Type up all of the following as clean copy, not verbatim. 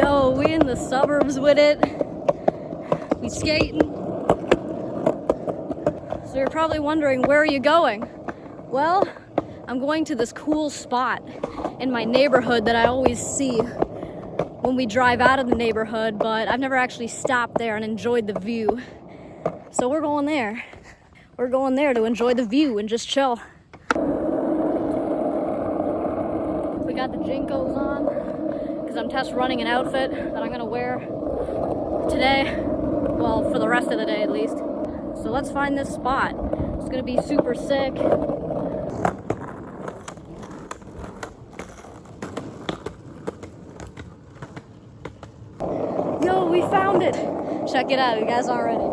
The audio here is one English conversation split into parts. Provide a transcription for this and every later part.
Yo, we in the suburbs with it. We skating. So you're probably wondering, where are you going? Well, I'm going to this cool spot in my neighborhood that I always see when we drive out of the neighborhood, but I've never actually stopped there and enjoyed the view. So we're going there. We're going there to enjoy the view and just chill. We got the Jinkos on because I'm test running an outfit that I'm gonna wear today. Well, for the rest of the day at least. So let's find this spot. It's gonna be super sick. Yo, we found it! Check it out, you guys aren't ready.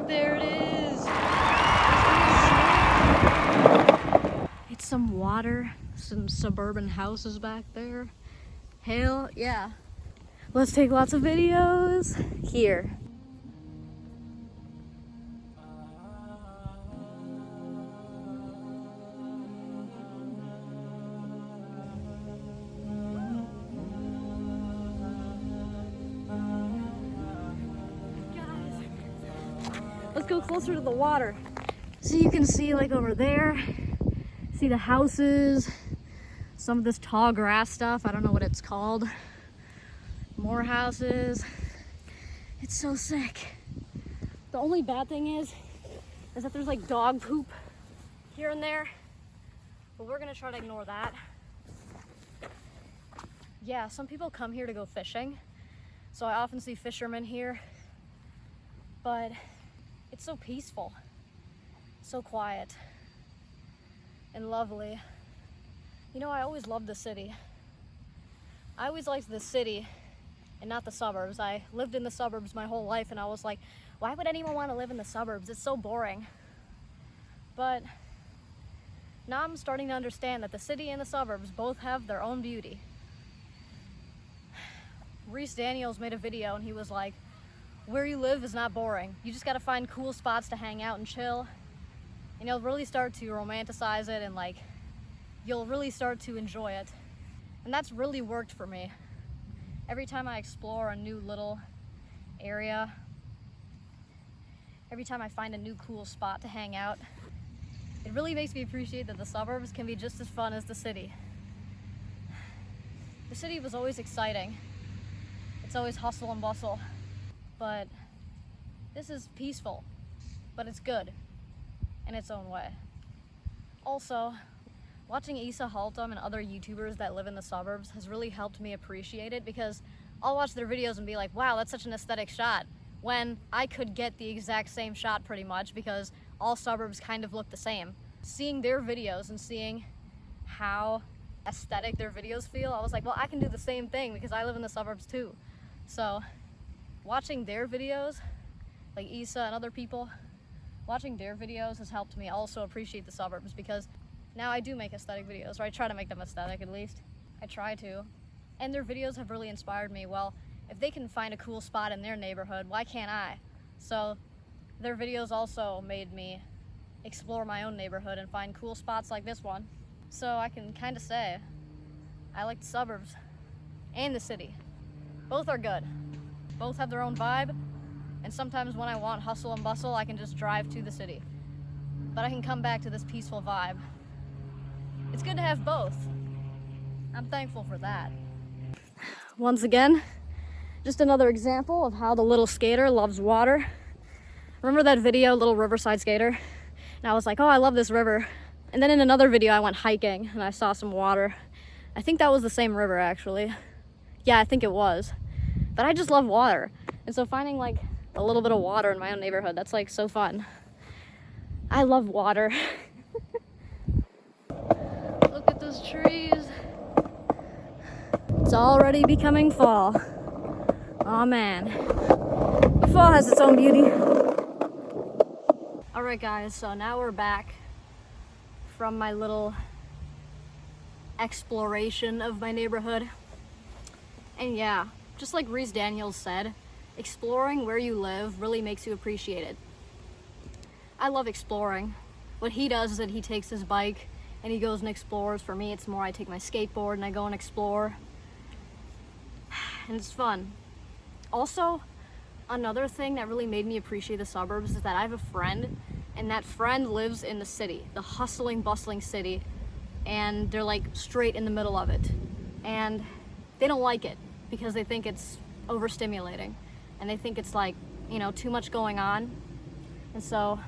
There it is! It's some water, some suburban houses back there. Hell yeah. Let's take lots of videos here. Let's go closer to the water. So you can see like over there, see the houses, some of this tall grass stuff. I don't know what it's called. More houses. It's so sick. The only bad thing is that there's like dog poop here and there, but we're gonna try to ignore that. Yeah, some people come here to go fishing, so I often see fishermen here, but it's so peaceful, so quiet, and lovely. You know, I always loved the city. I always liked the city and not the suburbs. I lived in the suburbs my whole life, and I was like, why would anyone want to live in the suburbs? It's so boring. But now I'm starting to understand that the city and the suburbs both have their own beauty. Reese Daniels made a video and he was like, where you live is not boring. You just gotta find cool spots to hang out and chill. And you'll really start to romanticize it, and like, you'll really start to enjoy it. And that's really worked for me. Every time I explore a new little area, every time I find a new cool spot to hang out, it really makes me appreciate that the suburbs can be just as fun as the city. The city was always exciting. It's always hustle and bustle. But this is peaceful, but it's good in its own way. Also, watching Issa Haltom and other YouTubers that live in the suburbs has really helped me appreciate it, because I'll watch their videos and be like, wow, that's such an aesthetic shot, when I could get the exact same shot pretty much, because all suburbs kind of look the same. Seeing their videos and seeing how aesthetic their videos feel, I was like, well, I can do the same thing because I live in the suburbs too. So watching their videos, like Issa and other people, watching their videos has helped me also appreciate the suburbs, because now I do make aesthetic videos, or I try to make them aesthetic at least. I try to. And their videos have really inspired me. Well, if they can find a cool spot in their neighborhood, why can't I? So their videos also made me explore my own neighborhood and find cool spots like this one. So I can kind of say I like the suburbs and the city. Both are good. Both have their own vibe, and sometimes when I want hustle and bustle, I can just drive to the city. But I can come back to this peaceful vibe. It's good to have both. I'm thankful for that. Once again, just another example of how the little skater loves water. Remember that video, Little Riverside Skater? And I was like, oh, I love this river. And then in another video, I went hiking and I saw some water. I think that was the same river, actually. Yeah, I think it was. But I just love water. And so finding like a little bit of water in my own neighborhood, that's like so fun. I love water. Look at those trees. It's already becoming fall. Oh man. The fall has its own beauty. Alright guys, so now we're back from my little exploration of my neighborhood. And yeah, just like Reese Daniels said, exploring where you live really makes you appreciate it. I love exploring. What he does is that he takes his bike and he goes and explores. For me, it's more I take my skateboard and I go and explore. and it's fun. Also, another thing that really made me appreciate the suburbs is that I have a friend, and that friend lives in the city, the hustling, bustling city, and they're like straight in the middle of it. And they don't like it because they think it's overstimulating, and they think it's like, you know, too much going on. And so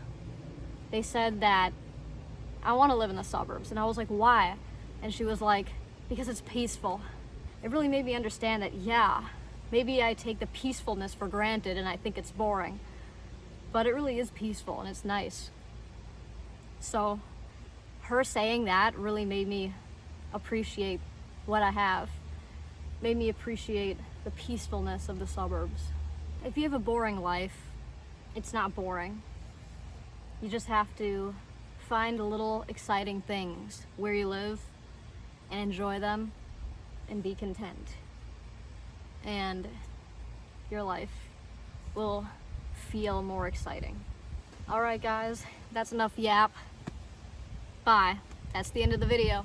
they said that I want to live in the suburbs, and I was like, why? And she was like, because it's peaceful. It really made me understand that, yeah, maybe I take the peacefulness for granted and I think it's boring, but it really is peaceful and it's nice. So her saying that really made me appreciate what I have, made me appreciate the peacefulness of the suburbs. If you have a boring life, it's not boring. You just have to find little exciting things where you live and enjoy them and be content. And your life will feel more exciting. All right, guys, that's enough yap. Bye. That's the end of the video.